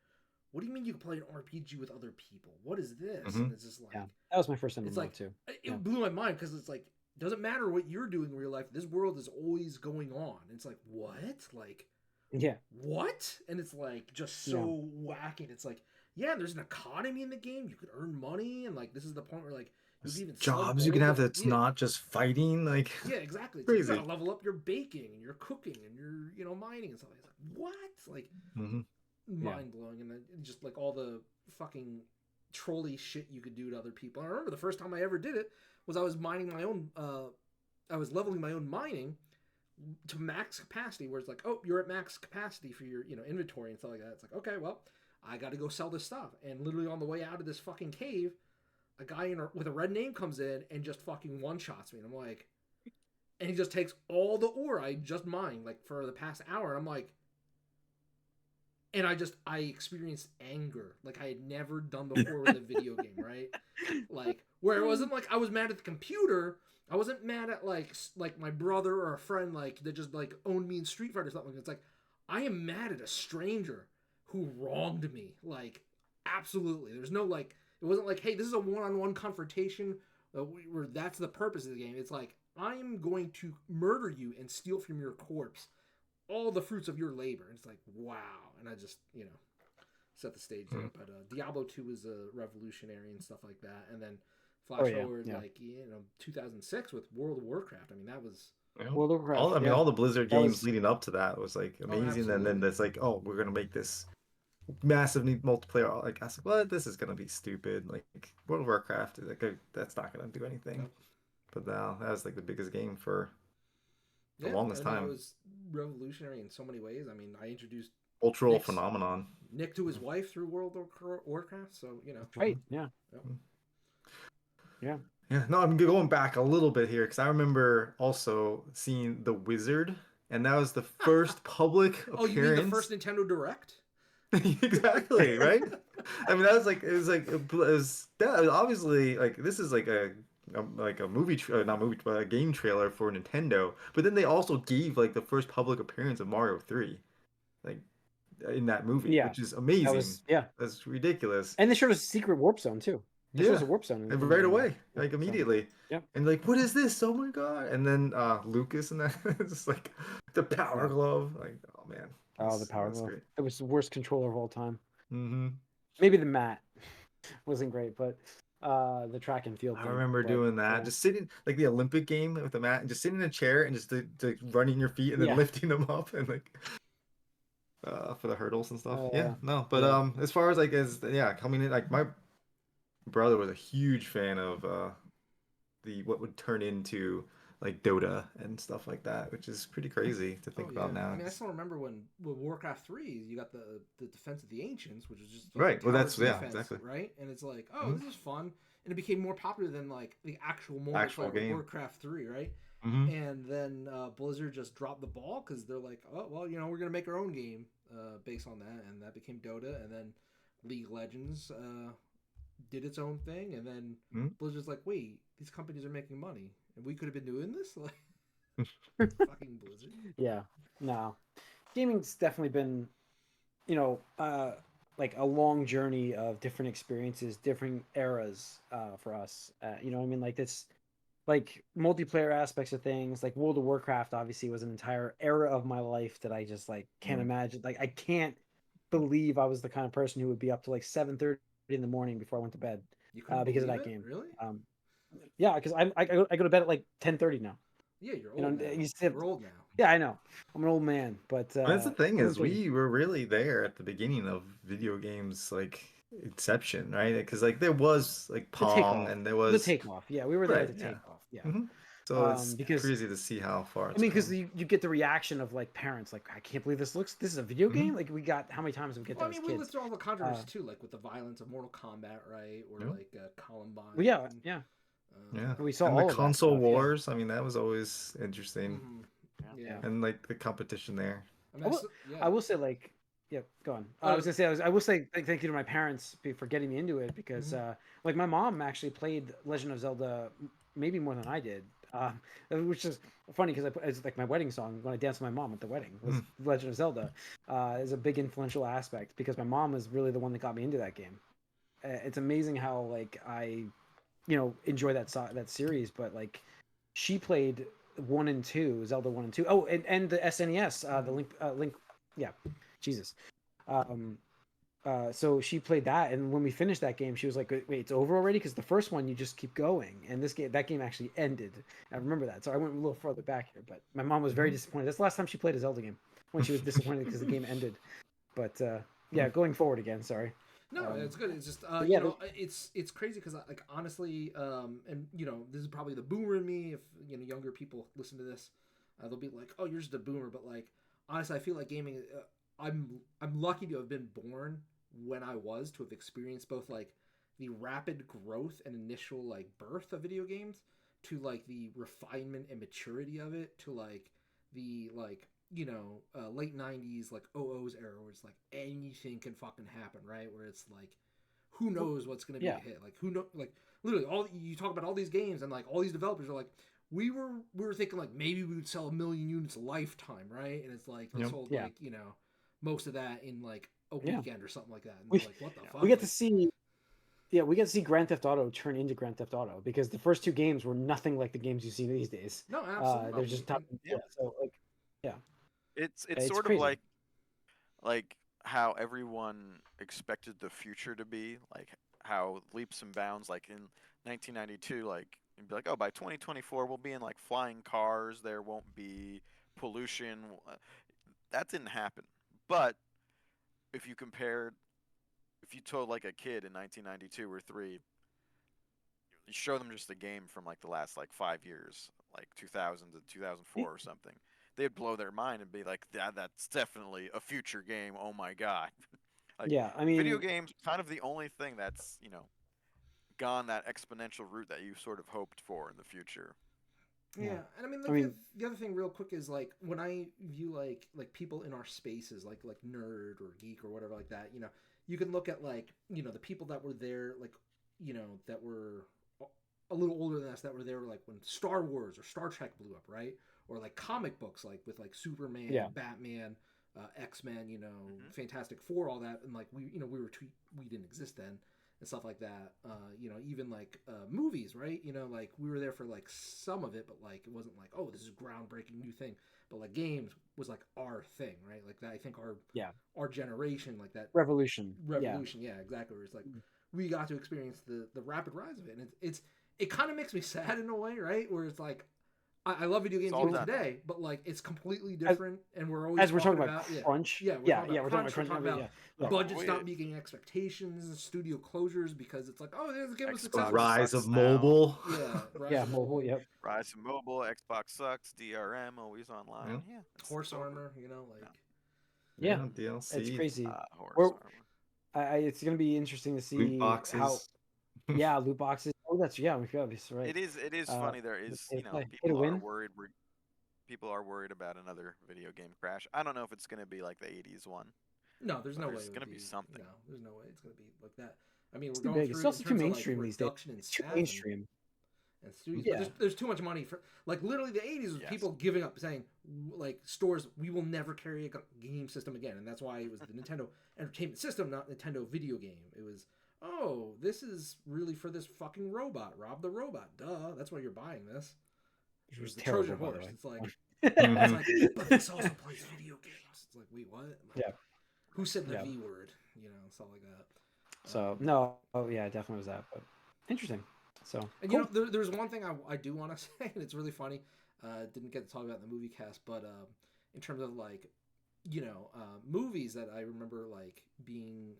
what do you mean you can play an RPG with other people? What is this? And it's just like, Yeah, that was my first it's MMO like too. it blew my mind because it's like doesn't matter what you're doing in real life. This world is always going on. It's like what? Like Yeah. what? And it's like just so wacky. And it's like yeah, there's an economy in the game. You could earn money, and like this is the point where like you can even jobs you can have that's not just fighting. Like yeah, exactly. It's crazy. like you gotta level up your baking and your cooking and your mining and stuff. It's like what? Like mind blowing, and then just like all the fucking trolley shit you could do to other people. I remember the first time I ever did it was I was mining my own. I was leveling my own mining to max capacity, where it's like, oh, you're at max capacity for your inventory and stuff like that. It's like, okay, well, I got to go sell this stuff. And literally on the way out of this fucking cave, a guy with a red name comes in and just fucking one shots me. And I'm like, and he just takes all the ore I just mined like for the past hour. And I'm like, and I experienced anger like I had never done before with a video game, right? Like where it wasn't like I was mad at the computer. I wasn't mad at like my brother or a friend like that just like owned me in Street Fighter or something. It's like I am mad at a stranger who wronged me. Like absolutely. There's no like it wasn't like, hey, this is a one-on-one confrontation where that's the purpose of the game. It's like I'm going to murder you and steal from your corpse all the fruits of your labor. And it's like, wow. And I just, set the stage there. But Diablo 2 was revolutionary and stuff like that. And then flash forward, like, 2006 with World of Warcraft. I mean, that was... World of Warcraft. All the Blizzard games leading up to that was, like, amazing. And then it's like, oh, we're going to make this massive multiplayer. Like, I was like, well, this is going to be stupid. Like, World of Warcraft, like, that's not going to do anything. Nope. But now, that was, like, the biggest game for... the longest time. It was revolutionary in so many ways. I mean, I introduced cultural phenomenon. Nick to his wife through World of Warcraft, so Right? Yeah. Yep. Yeah. Yeah. No, I'm going back a little bit here because I remember also seeing The Wizard, and that was the first public appearance. Oh, you mean the first Nintendo Direct? Exactly. Right. I mean, that was like it was obviously like this is like a movie, not movie, but a game trailer for Nintendo. But then they also gave like the first public appearance of Mario 3, like in that movie, which is amazing. That's ridiculous. And they showed a secret warp zone too. They showed us a warp zone right away, like immediately. Yeah. And like, what is this? Oh my god! And then Lucas and that, just like the Power Glove, like oh man. Oh, the Power Glove. Great. It was the worst controller of all time. Mm-hmm. Maybe the mat wasn't great, but. The track and field. I remember doing that, just sitting like the Olympic game with the mat, and just sitting in a chair and just running your feet and then lifting them up and like for the hurdles and stuff. But as far as like coming in, like my brother was a huge fan of what would turn into like Dota and stuff like that, which is pretty crazy to think about now. I mean, I still remember when with Warcraft 3, you got the Defense of the Ancients, which was just right. Well, that's defense, exactly right. And it's like, oh, this is fun, and it became more popular than like the actual game, Warcraft 3, right? And then Blizzard just dropped the ball because they're like, oh well, we're gonna make our own game based on that, and that became Dota, and then League of Legends did its own thing, and then Blizzard's like, wait, these companies are making money. And we could have been doing this, like fucking Blizzard. Yeah, no, gaming's definitely been, like a long journey of different experiences, different eras for us. You know what I mean? Like this, like multiplayer aspects of things. Like World of Warcraft, obviously, was an entire era of my life that I just like can't imagine. Like I can't believe I was the kind of person who would be up to like 7:30 in the morning before I went to bed because of that game. Really? Yeah, because I go to bed at like 10:30 now. Yeah, you're old. You're old now. Yeah, I know. I'm an old man, but that's the thing is we were really there at the beginning of video games, like inception, right? Because like there was like Pong and there was the takeoff. Yeah, we were there at the takeoff. Yeah. So it's crazy to see how far. I mean, because you get the reaction of like parents, like I can't believe this is a video game. Like we got how many times we get those kids. We went through all the controversy too, like with the violence of Mortal Kombat, right? Or like Columbine. Well, yeah. We saw all the console wars. I mean, that was always interesting. Yeah. And like the competition there. I will say, like, Yep, go on. I was gonna say I will say thank you to my parents for getting me into it because like my mom actually played Legend of Zelda maybe more than I did, which is funny because it's like my wedding song when I danced with my mom at the wedding was Legend of Zelda. Is a big influential aspect because my mom was really the one that got me into that game. It's amazing how like I enjoy that series, but like she played 1 and 2, Zelda 1 and 2. Oh, and the SNES, the Link, yeah, Jesus. Um, so she played that, and when we finished that game, she was like, "Wait, it's over already?" Because the first one you just keep going, and that game actually ended. I remember that, so I went a little further back here. But my mom was very disappointed. That's the last time she played a Zelda game when she was disappointed because the game ended. But yeah, going forward again. Sorry. No, it's good. It's just yeah, it's crazy because like honestly, and this is probably the boomer in me. If younger people listen to this, they'll be like, "Oh, you're just a boomer." But like honestly, I feel like gaming. I'm lucky to have been born when I was to have experienced both like the rapid growth and initial like birth of video games to like the refinement and maturity of it to like the like late 90s like OO's era where it's like anything can fucking happen, right? Where it's like who knows what's going to be a hit, like who know, like literally all you talk about all these games and like all these developers are like we were thinking like maybe we would sell 1 million units a lifetime, right? And it's like they sold like most of that in like a weekend or something like that, and it's like what the fuck. We get to see we get to see Grand Theft Auto turn into Grand Theft Auto because the first 2 games were nothing like the games you see these days. No, absolutely. They're just top. So like, It's sort crazy. of like how everyone expected the future to be, like how leaps and bounds, like in 1992, like you'd be like, oh, by 2024 we'll be in like flying cars, there won't be pollution. That didn't happen. But if you compared, if you told like a kid in 1992 or three, you show them just a game from like the last like 5 years, like 2000 to 2004 or something, they'd blow their mind and be like, that's definitely a future game. Oh my god. Like, I mean, video games kind of the only thing that's gone that exponential route that you sort of hoped for in the future. Yeah, and I mean, like, the other thing, real quick, is like when I view like people in our spaces, like nerd or geek or whatever like that. You can look at like the people that were there, like that were a little older than us, that were there like when Star Wars or Star Trek blew up, right? Or like comic books, like with like Superman, Batman, X-Men, Fantastic Four, all that, and like we didn't exist then. And stuff like that, even like movies, right? Like we were there for like some of it, but like it wasn't like, oh, this is a groundbreaking new thing. But like games was like our thing, right? Like that, I think our generation, like that revolution, yeah, exactly. Where it's like we got to experience the rapid rise of it, and it kind of makes me sad in a way, right? Where it's like I love video games even today, but like it's completely different, and we're always talking about crunch. We're talking about crunch. Budgets not meeting expectations, studio closures because it's like, oh, there's a game was successful. Rise of mobile. Rise of mobile. Yep. Rise of mobile. Xbox sucks. DRM always online. Yeah. Horse armor. Like. Yeah. DLC. It's crazy. Horse armor. It's gonna be interesting to see loot boxes. How. Loot boxes. Oh, that's we forgot this, right? It is funny. There is people are worried about another video game crash. I don't know if it's gonna be like the '80s one. No, there's no way. It's gonna be something. No, there's no way it's gonna be like that. I mean, we're going through. It's also too mainstream these days. It's too mainstream. And studios, but there's too much money for like literally the '80s was people giving up, saying like stores, we will never carry a game system again, and that's why it was the Nintendo Entertainment System, not Nintendo Video Game. It was, oh, this is really for this fucking robot, Rob the Robot. Duh, that's why you're buying this. It was the terrible, Trojan horse. It's like, it's like, but this also plays video games. It's like, wait, what? Like, who said the V word? Stuff like that. So no, it definitely was that, but interesting. So, and there's one thing I do want to say, and it's really funny. Didn't get to talk about in the movie cast, but in terms of like, movies that I remember like being,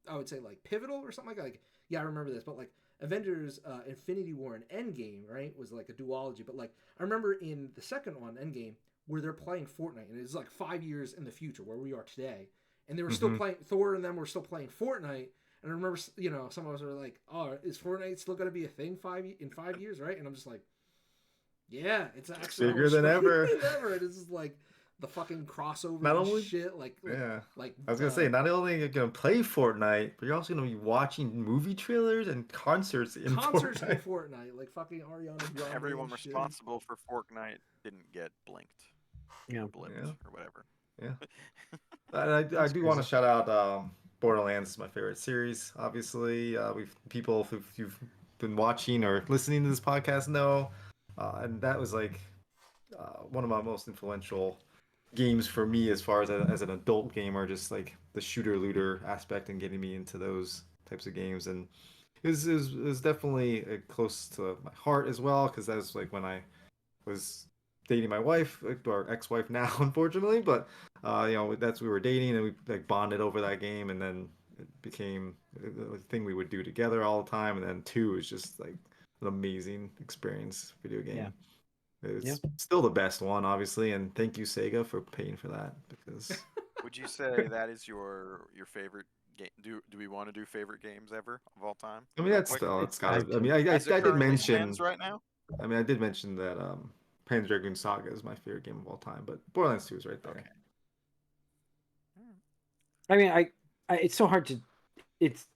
I would say like pivotal or something like that. I remember this, but like Avengers, Infinity War, and Endgame, right, was like a duology. But like I remember in the second one, Endgame, where they're playing Fortnite, and it's like 5 years in the future where we are today, and they were still playing Thor, and them were still playing Fortnite. And I remember, some of us were like, "Oh, is Fortnite still going to be a thing in 5 years?" Right? And I'm just like, "Yeah, it's actually bigger than ever." And it's just like the fucking crossover Not and only- shit. Like Yeah. like I was gonna say, not only are you gonna play Fortnite, but you're also gonna be watching movie trailers and concerts in concerts in Fortnite. Fortnite, like fucking Ariana Grande. Everyone and shit. responsible for Fortnite didn't get blinked. Yeah. Or blipped Yeah. or whatever. Yeah. And I do want to shout out Borderlands is my favorite series. Obviously, people if you've been watching or listening to this podcast know, and that was like one of my most influential games for me as far as an adult gamer, just like the shooter looter aspect and getting me into those types of games. And it was definitely close to my heart as well, because that was like when I was dating my wife, or ex-wife now, unfortunately. But we were dating and we like bonded over that game, and then it became a thing we would do together all the time. And then two is just like an amazing experience video game. Yeah. It's still the best one, obviously, and thank you Sega for paying for that, because Would you say that is your favorite game? Do we want to do favorite games ever of all time? I mean Real that's quick? still it's got has to. I mean, I As it did currently mention. stands right now. I mean, I did mention that Panzer Dragoon Saga is my favorite game of all time, but Borderlands 2 is right there. Okay. I mean, it's so hard to, it's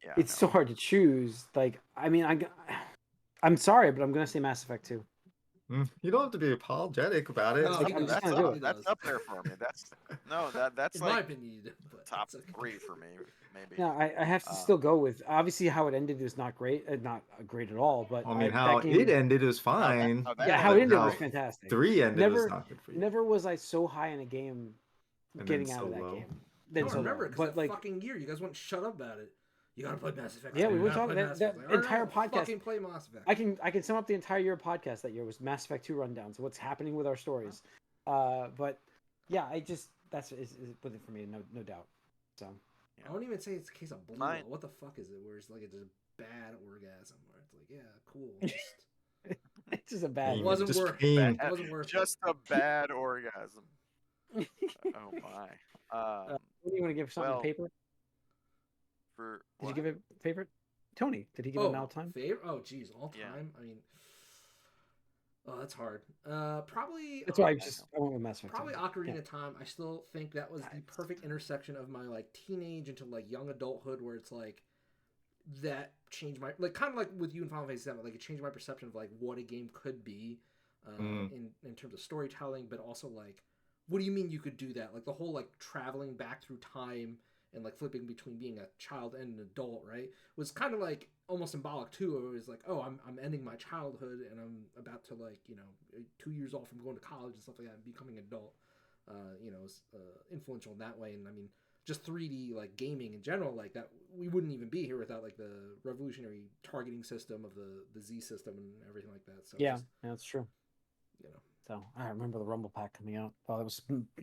Yeah. it's so hard to choose. Like, I mean, I'm sorry, but I'm gonna say Mass Effect 2. You don't have to be apologetic about it. No, Like, he I'm does. just That's gonna do up, it. that's up there for me. That's In like my opinion, you do, but top it's okay. 3 for me, maybe. No, I have to still go with, obviously how it ended is not great, not great at all. But I mean, that how game, it ended was fine. yeah, how it ended How was fantastic. 3 ended was Never, not good for you. never was I so high in a game And getting then out so of that low. game. I Then don't so remember low. because But that like, fucking year, you guys wouldn't shut up about it. You gotta play Mass Effect. Yeah, two, we you were gotta talking play that- Mass that Effect. Like, entire all right, podcast- Fucking play Mass Effect. I can sum up the entire year of podcast that year was Mass Effect 2 rundowns. What's happening with our stories. But yeah, that's is with it for me, no doubt. So I won't even say it's a case of blue. Mine- What the fuck is it? Where it's like it's a bad orgasm. Where it's like, yeah, cool. Just, it's just a bad. It wasn't Just worth. pain. It wasn't worth. Just a bad orgasm. Oh my. What do you want to give something well, a paper? For Did you what? give it favorite? Tony, did he give it an all time? Favorite? Oh, geez, all Yeah. time. I mean, oh, that's hard. Probably. That's why I went with Mass Effect. Probably 2. Ocarina of Time. I still think that was the perfect intersection of my like teenage into like young adulthood, where it's like that changed my like kind of like with you in Final Fantasy VII, like it changed my perception of like what a game could be in terms of storytelling, but also like what do you mean you could do that? Like the whole like traveling back through time and like flipping between being a child and an adult, right? Was kind of like almost symbolic too. It was like, oh, I'm ending my childhood and I'm about to like 2 years off from going to college and stuff like that and becoming an adult. Is influential in that way. And I mean, just 3D like gaming in general, like that, we wouldn't even be here without like the revolutionary targeting system of the Z system and everything like that. So Yeah, just, that's true. you know. So I remember the Rumble Pack coming out. Oh, that was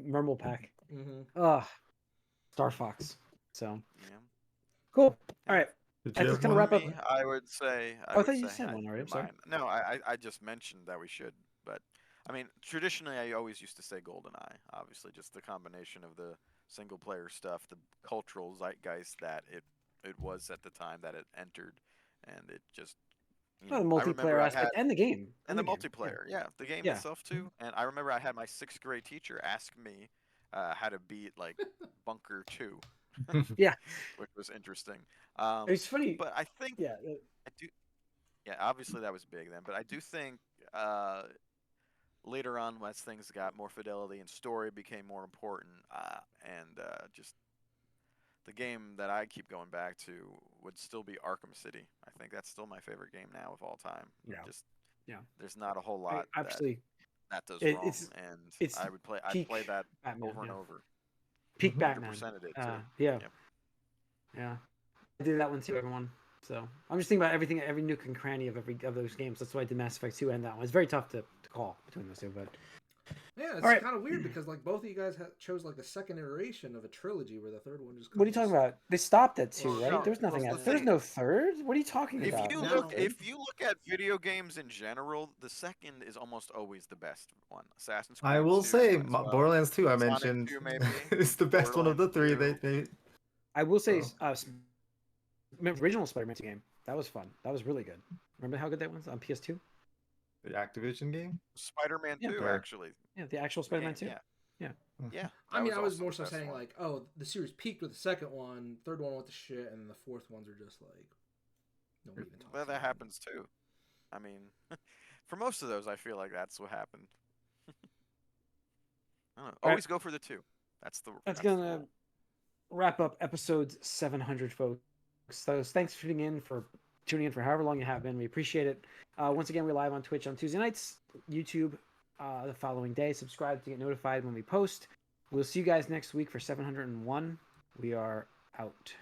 Rumble Pack. Mm-hmm. Star Fox. So Yeah. cool. All right. Did That's you just have gonna one? wrap up. Me, I would say. I thought you said I one should already, do I'm sorry. mine. No, I just mentioned that we should, but I mean, traditionally, I always used to say GoldenEye. Obviously, just the combination of the single player stuff, the cultural zeitgeist that it was at the time that it entered, and it just The I multiplayer remember I aspect had, and the game. and the game. multiplayer, yeah, the game Yeah. itself too. And I remember I had my 6th grade teacher ask me how to beat like Bunker 2. Yeah. Which was interesting. It's funny. But I think Yeah. I do. Yeah, obviously that was big then, but I do think later on, as things got more fidelity and story became more important, and just the game that I keep going back to would still be Arkham City. I think that's still my favorite game now of all time. Yeah. Just Yeah. there's not a whole lot Absolutely. that does It- wrong, it's- and it's I'd play peak that Batman, over and yeah. over. Peak Batman. 100%ed it too. Yeah. Yep. Yeah. I did that one too, everyone. So I'm just thinking about everything, every nook and cranny of those games. That's why I did Mass Effect 2 and that one. It's very tough to call between those two, but Yeah, it's All right. kind of weird because like both of you guys chose like the second iteration of a trilogy, where the third one just. what are you talking about? They stopped at 2, Well, right? no, There was nothing well, else. the There's thing- no third. What are you talking If about? you No. look, if you look at video games in general, the second is almost always the best one. Assassin's Creed I will 2 say as well. Borderlands 2 I Sonic mentioned 2 maybe. is the best one of the three. Borderlands They I will say, Oh. original Spider-Man 2 game. That was fun. That was really good. Remember how good that was on PS2? the Activision game. Spider-Man Yeah. 2 Or- actually. Yeah, the actual The Spider-Man game, 2. Yeah. I that mean, I was also more the so best saying one. like, oh, the series peaked with the second one, third one went to shit, and then the fourth ones are just like nobody even talks Well, that about. happens too. I mean, for most of those, I feel like that's what happened. I don't know. All right. Always go for the 2. That's the. That's the gonna rule. wrap up episode 700, folks. So thanks for tuning in for however long you have been. We appreciate it. Once again, we're live on Twitch on Tuesday nights, YouTube the following day. Subscribe to get notified when we post. We'll see you guys next week for 701. We are out.